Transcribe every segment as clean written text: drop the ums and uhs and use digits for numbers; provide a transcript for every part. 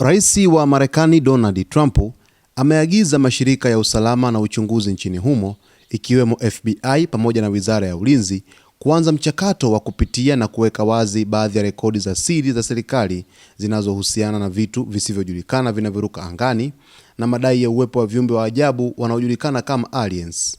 Rais wa Marekani Donald Trump ameagiza mashirika ya usalama na uchunguzi nchini humo ikiwemo FBI pamoja na Wizara ya Ulinzi kuanza mchakato wa kupitia na kuweka wazi baadhi ya rekodi za siri za serikali zinazohusiana na vitu visivyojulikana vinavyoruka angani na madai ya uwepo wa viumbe wa ajabu wanaojulikana kama aliens.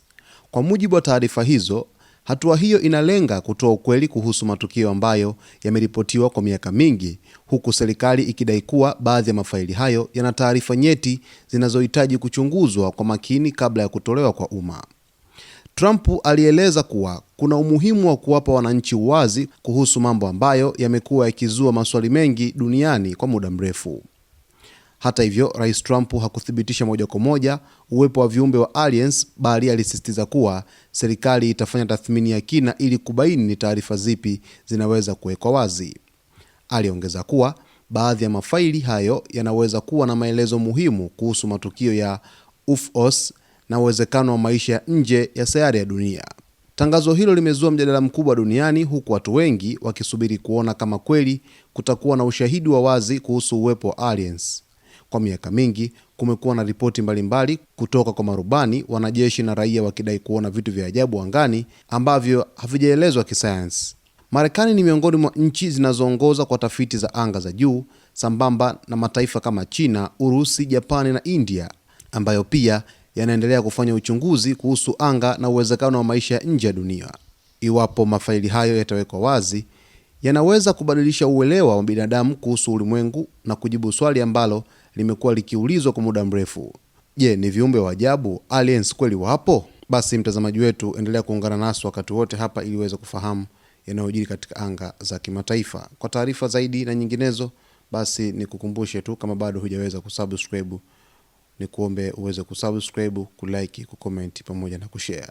Kwa mujibu wa taarifa hizo, hatua hiyo inalenga kutoa ukweli kuhusu matukio ambayo yameripotiwa kwa miaka mingi, huku serikali ikidai kuwa baadhi ya mafaili hayo yana taarifa nyeti zinazohitaji kuchunguzwa kwa makini kabla ya kutolewa kwa umma. Trump alieleza kuwa kuna umuhimu wa kuwapa wananchi uwazi kuhusu mambo ambayo yamekuwa yakizua maswali mengi duniani kwa muda mrefu. Hata hivyo, Rais Trump hakuthibitisha moja kwa moja uwepo wa viumbe wa aliens, bali alisisitiza kuwa serikali itafanya tathmini ya kina ili kubaini ni taarifa zipi zinaweza kuwekwa wazi. Aliongeza kuwa baadhi ya mafaili hayo yanaweza kuwa na maelezo muhimu kuhusu matukio ya UFOs na uwezekano wa maisha ya nje ya sayari ya dunia. Tangazo hilo limezua mjadala mkubwa duniani, huku watu wengi wakisubiri kuona kama kweli kutakuwa na ushahidi wa wazi kuhusu uwepo wa aliens. Kwa miaka mingi kumekuwa na ripoti mbalimbali kutoka kwa marubani, wanajeshi na raia wakidai kuona vitu vya ajabu angani ambavyo havijaelezwa kisayansi. Marekani ni miongoni mwa nchi zinazoongoza kwa tafiti za anga za juu, sambamba na mataifa kama China, Urusi, Japani na India, ambayo pia yanaendelea kufanya uchunguzi kuhusu anga na uwezekano wa maisha ya nje ya dunia. Iwapo mafaili hayo yatawekwa wazi, yanaweza kubadilisha uelewa wa binadamu kuhusu ulimwengu na kujibu swali ambalo limekuwa likiulizwa kwa muda mrefu. Je, ni viumbe wa ajabu, aliens, kweli wapo? Basi mtazamaji wetu, endelea kuungana nasi wakati wote hapa ili uweze kufahamu yanayojiri katika anga za kimataifa. Kwa taarifa zaidi na nyinginezo, basi nikukumbushe tu, kama bado hujaweza kusubscribe, ni kuombe uweze kusubscribe, kulike, kucomment pamoja na kushare.